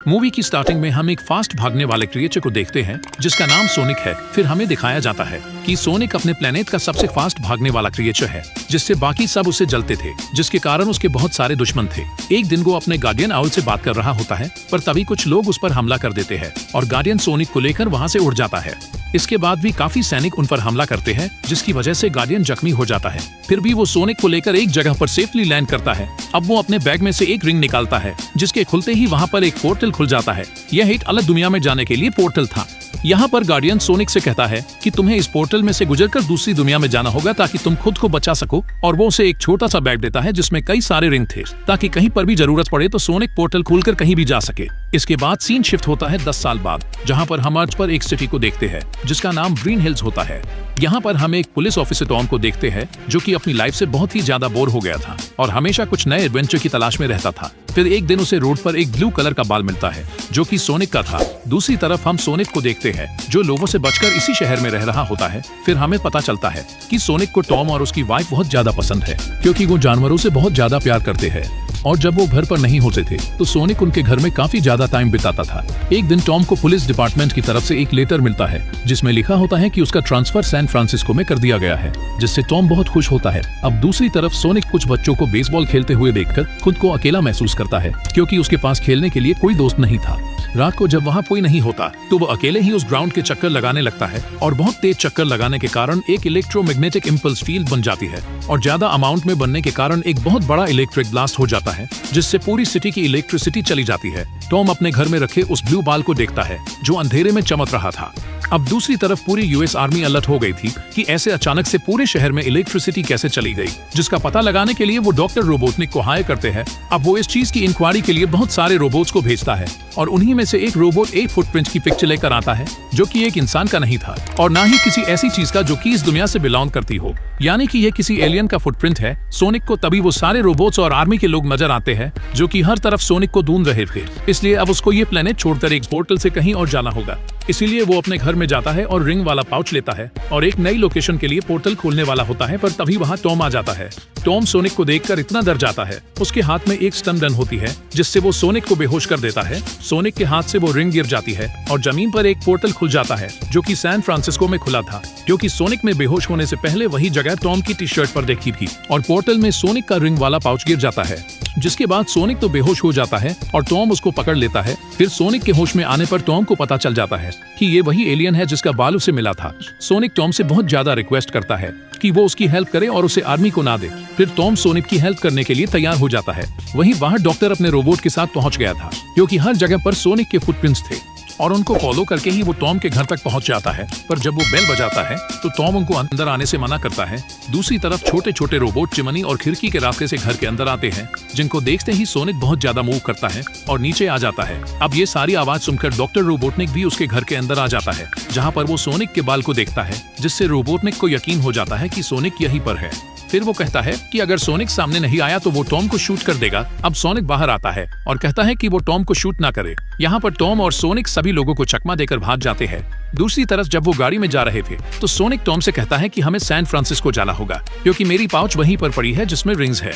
Movie की starting में हम एक फास्ट भागने वाले क्रिएचर को देखते हैं जिसका नाम सोनिक है। फिर हमें दिखाया जाता है कि सोनिक अपने प्लेनेट का सबसे फास्ट भागने वाला क्रिएचर है, जिससे बाकी सब उससे जलते थे, जिसके कारण उसके बहुत सारे दुश्मन थे। एक दिन वो अपने गार्डियन आउल से बात कर रहा होता है, पर तभी कुछ लोग उस पर हमला कर देते हैं और गार्डियन सोनिक को लेकर वहाँ से उड़ जाता है। इसके बाद भी काफी सैनिक उन पर हमला करते हैं, जिसकी वजह से गार्डियन जख्मी हो जाता है। फिर भी वो सोनिक को लेकर एक जगह पर सेफली लैंड करता है। अब वो अपने बैग में से एक रिंग निकालता है, जिसके खुलते ही वहाँ पर एक पोर्टल खुल जाता है। यह एक अलग दुनिया में जाने के लिए पोर्टल था। यहाँ पर गार्डियन सोनिक से कहता है कि तुम्हें इस पोर्टल में से गुजरकर दूसरी दुनिया में जाना होगा ताकि तुम खुद को बचा सको, और वो उसे एक छोटा सा बैग देता है जिसमें कई सारे रिंग थे, ताकि कहीं पर भी जरूरत पड़े तो सोनिक पोर्टल खोलकर कहीं भी जा सके। इसके बाद सीन शिफ्ट होता है 10 साल बाद, जहाँ पर हम अर्थ पर एक सिटी को देखते हैं जिसका नाम ग्रीन हिल्स होता है। यहाँ पर हम एक पुलिस ऑफिसर टॉम को देखते हैं जो कि अपनी लाइफ से बहुत ही ज्यादा बोर हो गया था और हमेशा कुछ नए एडवेंचर की तलाश में रहता था। फिर एक दिन उसे रोड पर एक ब्लू कलर का बाल मिलता है जो कि सोनिक का था। दूसरी तरफ हम सोनिक को देखते हैं जो लोगों से बचकर इसी शहर में रह रहा होता है। फिर हमें पता चलता है कि सोनिक को टॉम और उसकी वाइफ बहुत ज्यादा पसंद है, क्योंकि वो जानवरों से बहुत ज्यादा प्यार करते हैं। और जब वो घर पर नहीं होते थे तो सोनिक उनके घर में काफी ज्यादा टाइम बिताता था। एक दिन टॉम को पुलिस डिपार्टमेंट की तरफ से एक लेटर मिलता है जिसमें लिखा होता है कि उसका ट्रांसफर सैन फ्रांसिस्को में कर दिया गया है, जिससे टॉम बहुत खुश होता है। अब दूसरी तरफ सोनिक कुछ बच्चों को बेसबॉल खेलते हुए देखकर खुद को अकेला महसूस करता है, क्योंकि उसके पास खेलने के लिए कोई दोस्त नहीं था। रात को जब वहाँ कोई नहीं होता तो वो अकेले ही उस ग्राउंड के चक्कर लगाने लगता है, और बहुत तेज चक्कर लगाने के कारण एक इलेक्ट्रोमैग्नेटिक इंपल्स फील्ड बन जाती है, और ज्यादा अमाउंट में बनने के कारण एक बहुत बड़ा इलेक्ट्रिक ब्लास्ट हो जाता है, जिससे पूरी सिटी की इलेक्ट्रिसिटी चली जाती है। टॉम अपने घर में रखे उस ब्लू बाल को देखता है जो अंधेरे में चमक रहा था। अब दूसरी तरफ पूरी यूएस आर्मी अलर्ट हो गई थी कि ऐसे अचानक से पूरे शहर में इलेक्ट्रिसिटी कैसे चली गई, जिसका पता लगाने के लिए वो डॉक्टर रोबोटनिक को हायर करते हैं। अब वो इस चीज की इंक्वायरी के लिए बहुत सारे रोबोट्स को भेजता है, और उन्हीं में से एक रोबोट एक फुटप्रिंट की पिक्चर लेकर आता है जो कि एक इंसान का नहीं था, और ना ही किसी ऐसी चीज का जो कि इस दुनिया से बिलोंग करती हो, यानी कि ये किसी एलियन का फुटप्रिंट है। सोनिक को तभी वो सारे रोबोट्स और आर्मी के लोग नजर आते हैं जो कि हर तरफ सोनिक को ढूंढ रहे थे। इसलिए अब उसको ये प्लेनेट छोड़कर एक पोर्टल से कहीं और जाना होगा। इसीलिए वो अपने घर में जाता है और रिंग वाला पाउच लेता है और एक नई लोकेशन के लिए पोर्टल खोलने वाला होता है, पर तभी वहाँ टॉम आ जाता है। टॉम सोनिक को देखकर इतना डर जाता है, उसके हाथ में एक स्टन गन होती है जिससे वो सोनिक को बेहोश कर देता है। सोनिक के हाथ से वो रिंग गिर जाती है और जमीन पर एक पोर्टल खुल जाता है जो कि सैन फ्रांसिस्को में खुला था, क्योंकि सोनिक में बेहोश होने से पहले वही जगह टॉम की टी शर्ट पर देखी थी, और पोर्टल में सोनिक का रिंग वाला पाउच गिर जाता है, जिसके बाद सोनिक तो बेहोश हो जाता है और टॉम उसको पकड़ लेता है। फिर सोनिक के होश में आने पर टॉम को पता चल जाता है कि ये वही एलियन है जिसका बाल उसे मिला था। सोनिक टॉम से बहुत ज्यादा रिक्वेस्ट करता है कि वो उसकी हेल्प करे और उसे आर्मी को ना दे। फिर टॉम सोनिक की हेल्प करने के लिए तैयार हो जाता है। वहीं बाहर डॉक्टर अपने रोबोट के साथ पहुंच गया था, क्योंकि हर जगह पर सोनिक के फुटप्रिंट्स थे, और उनको फॉलो करके ही वो टॉम के घर तक पहुंच जाता है। पर जब वो बेल बजाता है तो टॉम उनको अंदर आने से मना करता है। दूसरी तरफ छोटे छोटे रोबोट चिमनी और खिड़की के रास्ते से घर के अंदर आते हैं, जिनको देखते ही सोनिक बहुत ज्यादा मूव करता है और नीचे आ जाता है। अब ये सारी आवाज सुनकर डॉक्टर रोबोटनिक भी उसके घर के अंदर आ जाता है, जहाँ पर वो सोनिक के बाल को देखता है, जिससे रोबोटनिक को यकीन हो जाता है कि सोनिक यहीं पर है। फिर वो कहता है कि अगर सोनिक सामने नहीं आया तो वो टॉम को शूट कर देगा। अब सोनिक बाहर आता है और कहता है कि वो टॉम को शूट ना करे। यहाँ पर टॉम और सोनिक सभी लोगों को चकमा देकर भाग जाते हैं। दूसरी तरफ जब वो गाड़ी में जा रहे थे तो सोनिक टॉम से कहता है कि हमें सैन फ्रांसिस्को जाना होगा, क्योंकि मेरी पाउच वहीं पर पड़ी है जिसमें रिंग्स है।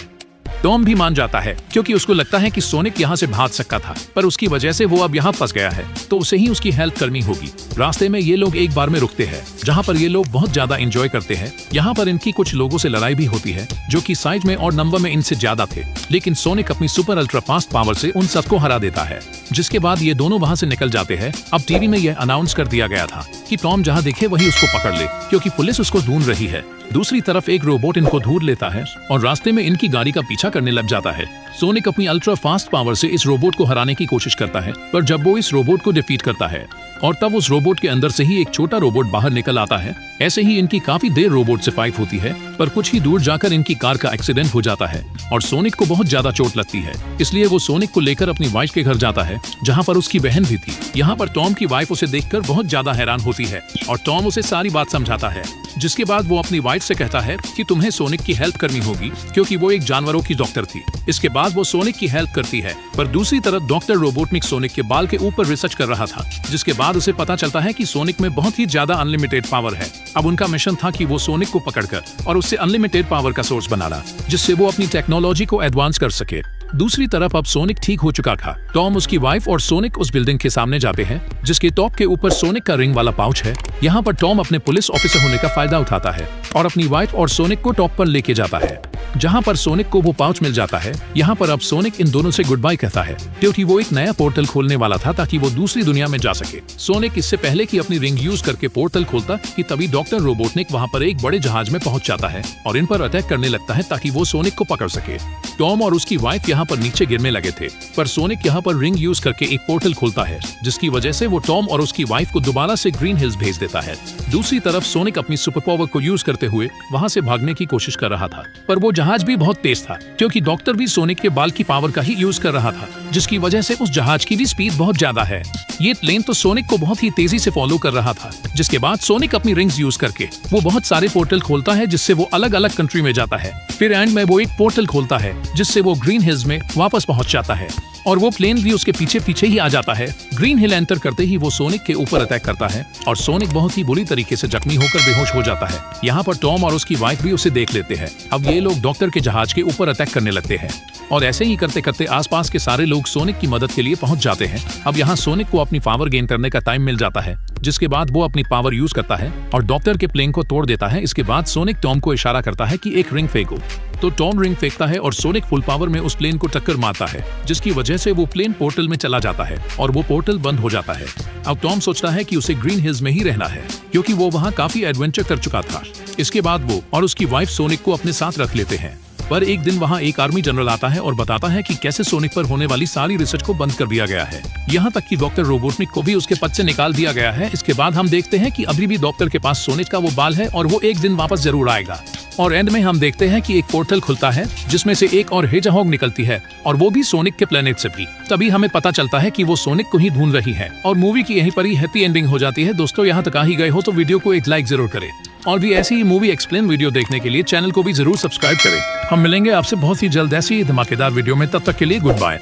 टॉम भी मान जाता है, क्योंकि उसको लगता है कि सोनिक यहाँ से भाग सकता था, पर उसकी वजह से वो अब यहाँ फंस गया है, तो उसे ही उसकी हेल्प करनी होगी। रास्ते में ये लोग एक बार में रुकते हैं, जहाँ पर ये लोग बहुत ज्यादा एंजॉय करते हैं। यहाँ पर इनकी कुछ लोगों से लड़ाई भी होती है जो कि साइज में और नंबर में इनसे ज्यादा थे, लेकिन सोनिक अपनी सुपर अल्ट्रा फास्ट पावर से उन सबको हरा देता है। जिसके बाद ये दोनों वहाँ से निकल जाते हैं। अब टीवी में यह अनाउंस कर दिया गया था कि टॉम जहाँ दिखे वही उसको पकड़ ले, क्योंकि पुलिस उसको ढूंढ रही है। दूसरी तरफ एक रोबोट इनको ढूंढ लेता है और रास्ते में इनकी गाड़ी का पीछा करने लग जाता है। सोनिक अपनी अल्ट्रा फास्ट पावर से इस रोबोट को हराने की कोशिश करता है, पर जब वो इस रोबोट को डिफीट करता है और तब उस रोबोट के अंदर से ही एक छोटा रोबोट बाहर निकल आता है। ऐसे ही इनकी काफी देर रोबोट से फाइट होती है, पर कुछ ही दूर जाकर इनकी कार का एक्सीडेंट हो जाता है और सोनिक को बहुत ज्यादा चोट लगती है। इसलिए वो सोनिक को लेकर अपनी वाइफ के घर जाता है, जहाँ पर उसकी बहन भी थी। यहाँ पर टॉम की वाइफ उसे देखकर बहुत ज्यादा हैरान होती है और टॉम उसे सारी बात समझाता है, जिसके बाद वो अपनी वाइफ से कहता है कि तुम्हें सोनिक की हेल्प करनी होगी, क्योंकि वो एक जानवरों की डॉक्टर थी। इसके बाद वो सोनिक की हेल्प करती है, पर दूसरी तरफ डॉक्टर रोबोटनिक सोनिक के बाल के ऊपर रिसर्च कर रहा था, जिसके बाद उसे पता चलता है कि सोनिक में बहुत ही ज्यादा अनलिमिटेड पावर है। अब उनका मिशन था कि वो सोनिक को पकड़कर और उससे अनलिमिटेड पावर का सोर्स बनाना, जिससे वो अपनी टेक्नोलॉजी को एडवांस कर सके। दूसरी तरफ अब सोनिक ठीक हो चुका था। टॉम, उसकी वाइफ और सोनिक उस बिल्डिंग के सामने जाते हैं जिसके टॉप के ऊपर सोनिक का रिंग वाला पाउच है। यहाँ पर टॉम अपने पुलिस ऑफिसर होने का फायदा उठाता है और अपनी वाइफ और सोनिक को टॉप पर लेके जाता है, जहाँ पर सोनिक को वो पाउच मिल जाता है। यहाँ पर अब सोनिक इन दोनों से गुड बाय कहता है क्योंकि वो एक नया पोर्टल खोलने वाला था ताकि वो दूसरी दुनिया में जा सके। सोनिक इससे पहले कि अपनी रिंग यूज करके पोर्टल खोलता कि तभी डॉक्टर रोबोटनिक वहाँ पर एक बड़े जहाज में पहुंच जाता है और इन पर अटैक करने लगता है ताकि वो सोनिक को पकड़ सके। टॉम और उसकी वाइफ यहाँ पर नीचे गिरने लगे थे, पर सोनिक यहाँ पर रिंग यूज करके एक पोर्टल खोलता है जिसकी वजह से वो टॉम और उसकी वाइफ को दोबारा से ग्रीन हिल्स भेज देता है। दूसरी तरफ सोनिक अपनी सुपर पावर को यूज करते हुए वहाँ से भागने की कोशिश कर रहा था, पर वो जहाज भी बहुत तेज था क्योंकि डॉक्टर भी सोनिक के बाल की पावर का ही यूज कर रहा था, जिसकी वजह से उस जहाज की भी स्पीड बहुत ज्यादा है। ये प्लेन तो सोनिक को बहुत ही तेजी से फॉलो कर रहा था। जिसके बाद सोनिक अपनी रिंग्स यूज करके वो बहुत सारे पोर्टल खोलता है जिससे वो अलग अलग कंट्री में जाता है। फिर एंड में वो एक पोर्टल खोलता है जिससे वो ग्रीन हिल्स में वापस पहुंच जाता है और वो प्लेन भी उसके पीछे पीछे ही आ जाता है। ग्रीन हिल एंटर करते ही वो सोनिक के ऊपर अटैक करता है और सोनिक बहुत ही बुरी तरीके से जख्मी होकर बेहोश हो जाता है। यहाँ पर टॉम और उसकी वाइफ भी उसे देख लेते हैं। अब ये लोग डॉक्टर के जहाज के ऊपर अटैक करने लगते हैं और ऐसे ही करते करते आसपास के सारे लोग सोनिक की मदद के लिए पहुंच जाते हैं। अब यहाँ सोनिक को अपनी पावर गेन करने का टाइम मिल जाता है, जिसके बाद वो अपनी पावर यूज करता है और डॉक्टर के प्लेन को तोड़ देता है। इसके बाद सोनिक टॉम को इशारा करता है कि एक रिंग फेंको, तो टॉम रिंग फेंकता है और सोनिक फुल पावर में उस प्लेन को टक्कर मारता है, जिसकी वजह से वो प्लेन पोर्टल में चला जाता है और वो पोर्टल बंद हो जाता है। अब टॉम सोचता है कि उसे ग्रीन हिल्स में ही रहना है क्योंकि वो वहाँ काफी एडवेंचर कर चुका था। इसके बाद वो और उसकी वाइफ सोनिक को अपने साथ रख लेते हैं, पर एक दिन वहाँ एक आर्मी जनरल आता है और बताता है कि कैसे सोनिक पर होने वाली सारी रिसर्च को बंद कर दिया गया है, यहाँ तक कि डॉक्टर रोबोटनिक को भी उसके पद से निकाल दिया गया है। इसके बाद हम देखते हैं कि अभी भी डॉक्टर के पास सोनिक का वो बाल है और वो एक दिन वापस जरूर आएगा। और एंड में हम देखते हैं कि एक पोर्टल खुलता है जिसमें से एक और हेजहॉग निकलती है और वो भी सोनिक के प्लेनेट से भी। तभी हमें पता चलता है कि वो सोनिक को ही ढूंढ रही है और मूवी की यहीं पर ही हैप्पी एंडिंग हो जाती है। दोस्तों, यहाँ तक आ ही गए हो तो वीडियो को एक लाइक जरूर करें और भी ऐसी ही मूवी एक्सप्लेन वीडियो देखने के लिए चैनल को भी जरूर सब्सक्राइब करें। हम मिलेंगे आपसे बहुत ही जल्द ऐसी धमाकेदार वीडियो में, तब तक के लिए गुड बाय।